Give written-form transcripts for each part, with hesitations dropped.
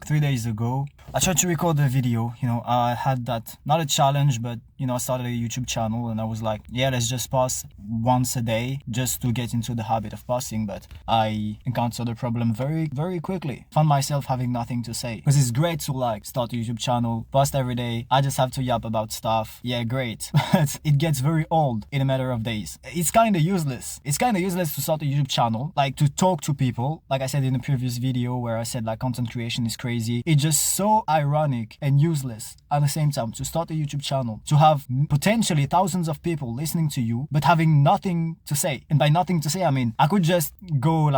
3 days ago, I tried to record a video. I had that, not a challenge, but I started a YouTube channel and I was like, yeah, let's just post once a day just to get into the habit of posting. But I encountered a problem very, very quickly. Found myself having nothing to say, because it's great to start a YouTube channel, post every day. I just have to yap about stuff. Yeah, great. But it gets very old in a matter of days. It's kind of useless. It's kind of useless to start a YouTube channel, to talk to people. Like I said in the previous video where I said content creation is crazy. It's just so ironic and useless at the same time to start a YouTube channel, to have potentially thousands of people listening to you, but having nothing to say. And by nothing to say, I mean, I could just go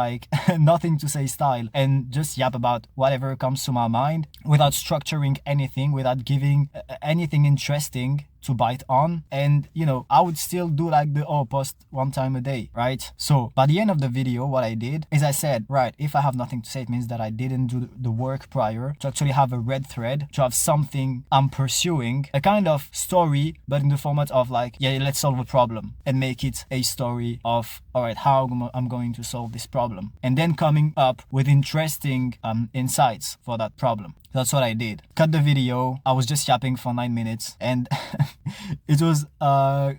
nothing to say style and just yap about whatever comes to my mind without structuring anything, without giving anything interesting to bite on. And I would still do post one time a day, right? So by the end of the video, what I did is I said, right, if I have nothing to say, it means that I didn't do the work prior to actually have a red thread, to have something I'm pursuing, a kind of story, but in the format of let's solve a problem and make it a story of, all right, how I'm going to solve this problem, and then coming up with interesting insights for that problem. That's what I did. Cut the video. I was just yapping for 9 minutes and it was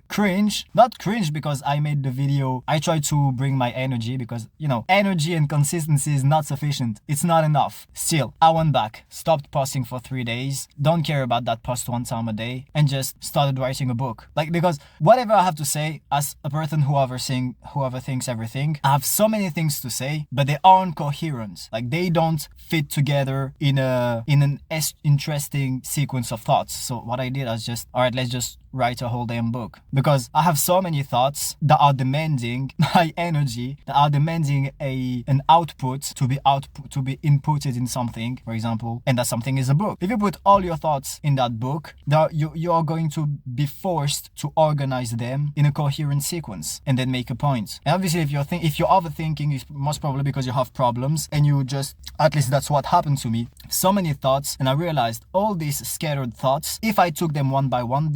cringe. Not cringe because I made the video. I tried to bring my energy because, energy and consistency is not sufficient. It's not enough. Still, I went back, stopped posting for 3 days, don't care about that post one time a day, and just started writing a book. Because whatever I have to say, as a person who overthinks everything, I have so many things to say, but they aren't coherent. They don't fit together in an interesting sequence of thoughts. So what I did was just, all right, let's just write a whole damn book, because I have so many thoughts that are demanding my energy, that are demanding an output to be inputted in something, for example, and that something is a book. If you put all your thoughts in that book, you are going to be forced to organize them in a coherent sequence and then make a point. And obviously, if you're overthinking, it's most probably because you have problems, and you just, at least that's what happened to me. So many thoughts, and I realized all these scattered thoughts, if I took them one by one,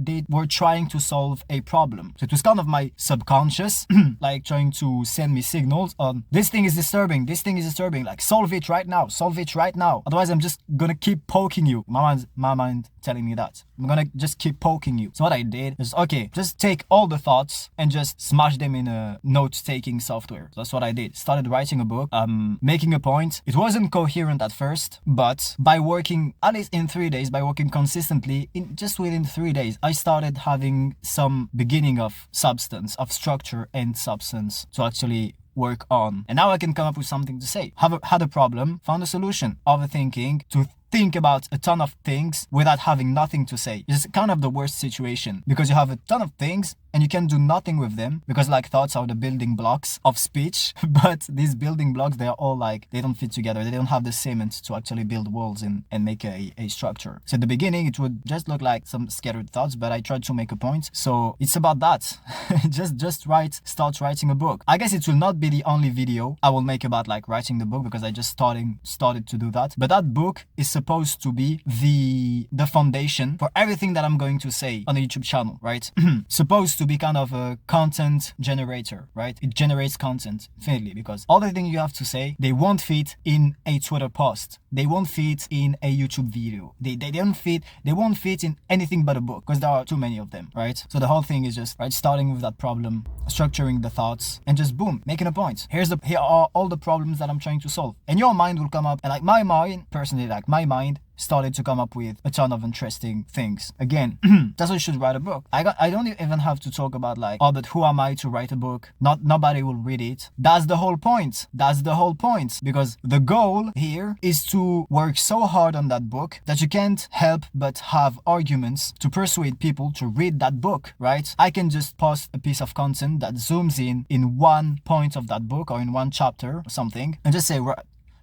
they were trying to solve a problem. So it was kind of my subconscious trying to send me signals on, this thing is disturbing, solve it right now, otherwise I'm just gonna keep poking you. My mind telling me that I'm gonna just keep poking you. So what I did is, okay, just take all the thoughts and just smash them in a note-taking software. So that's what I did. Started writing a book, making a point. It wasn't coherent at first, but by working, at least in 3 days, by working consistently, within 3 days, I started having some beginning of substance, of structure and substance to actually work on. And now I can come up with something to say. Had a problem, found a solution. Overthinking, to think about a ton of things without having nothing to say. It's kind of the worst situation, because you have a ton of things and you can do nothing with them, because thoughts are the building blocks of speech. But these building blocks, they're all they don't fit together. They don't have the cement to actually build walls and make a structure. So at the beginning, it would just look like some scattered thoughts, but I tried to make a point. So it's about that. Start writing a book. I guess it will not be the only video I will make about writing the book, because I just started to do that. But that book is supposed to be the foundation for everything that I'm going to say on the YouTube channel, right? Supposed to be kind of a content generator, right? It generates content infinitely, because all the things you have to say, they won't fit in a Twitter post. They won't fit in a YouTube video. They won't fit in anything but a book, because there are too many of them, right? So the whole thing is just, right, starting with that problem, structuring the thoughts, and just boom, making a point. Here are all the problems that I'm trying to solve. And your mind will come up, and my mind started to come up with a ton of interesting things. Again, that's why you should write a book. I don't even have to talk about but who am I to write a book? Nobody will read it. That's the whole point. Because the goal here is to work so hard on that book that you can't help but have arguments to persuade people to read that book, right? I can just post a piece of content that zooms in one point of that book or in one chapter or something, and just say,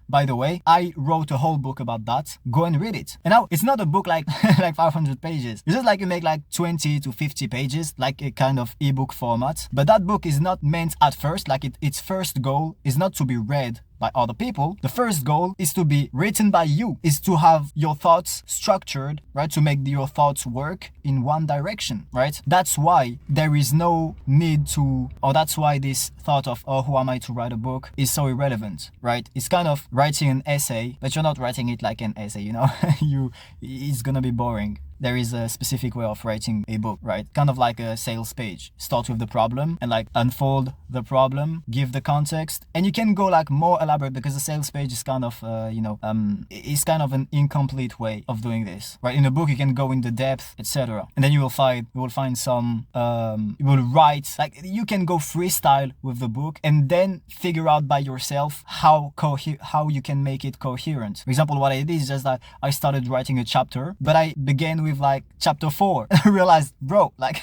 by the way, I wrote a whole book about that. Go and read it. And now it's not a book like 500 pages. It's just you make 20 to 50 pages, a kind of ebook format. But that book is not meant at first, its first goal is not to be read by other people. The first goal is to be written by you, is to have your thoughts structured, right? To make your thoughts work in one direction, right? That's why there is no need to, or that's why this thought of, oh, who am I to write a book is so irrelevant, right? It's kind of writing an essay, but you're not writing it like an essay, you know? It's gonna be boring. There is a specific way of writing a book, right? Kind of like a sales page. Start with the problem and like unfold the problem, give the context, and you can go like more elaborate because the sales page is kind of, it's kind of an incomplete way of doing this, right? In a book, you can go into depth, etc. And then you will find some, you will write, like you can go freestyle with the book and then figure out by yourself how you can make it coherent. For example, what I did is just that I started writing a chapter, but I began with like chapter 4. I realized, bro, like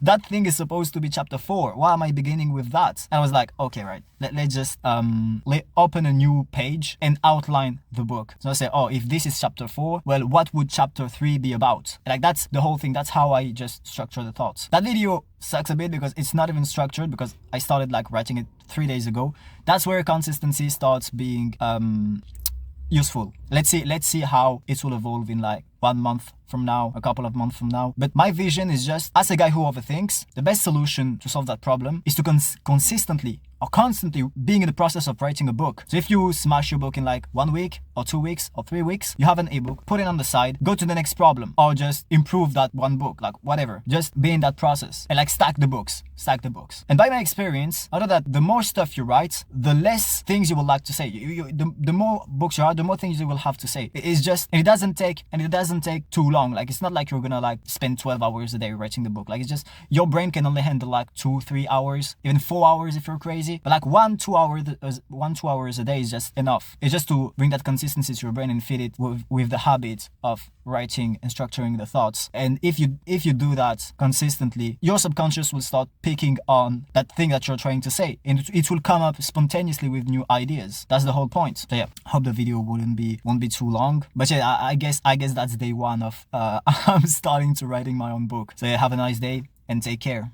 that thing is supposed to be chapter 4. Why am I beginning with that? And I was like, okay, right, let's just open a new page and outline the book. So I say, oh, if this is chapter 4, well, what would chapter 3 be about? Like that's the whole thing. That's how I just structure the thoughts. That video sucks a bit because it's not even structured, because I started like writing it 3 days ago. That's where consistency starts being useful. Let's see how it will evolve in like 1 month from now, a couple of months from now. But my vision is just, as a guy who overthinks, the best solution to solve that problem is to consistently or constantly being in the process of writing a book. So if you smash your book in like 1 week or 2 weeks or 3 weeks, you have an ebook, put it on the side, go to the next problem, or just improve that one book, like whatever. Just be in that process and like stack the books. And by my experience, I know that the more stuff you write, the less things you will like to say. The more books you have, the more things you will have to say. It's just, and it doesn't take too long. Like it's not like you're gonna like spend 12 hours a day writing the book. Like it's just, your brain can only handle like 2-3 hours, even 4 hours if you're crazy. But like 1-2 hours a day is just enough. It's just to bring that consistency to your brain and feed it with the habit of writing and structuring the thoughts. And if you do that consistently, your subconscious will start picking on that thing that you're trying to say, and it will come up spontaneously with new ideas. That's the whole point. So yeah, hope the video won't be too long. But yeah, I guess that's day one of I'm starting to writing my own book. So yeah, have a nice day and take care.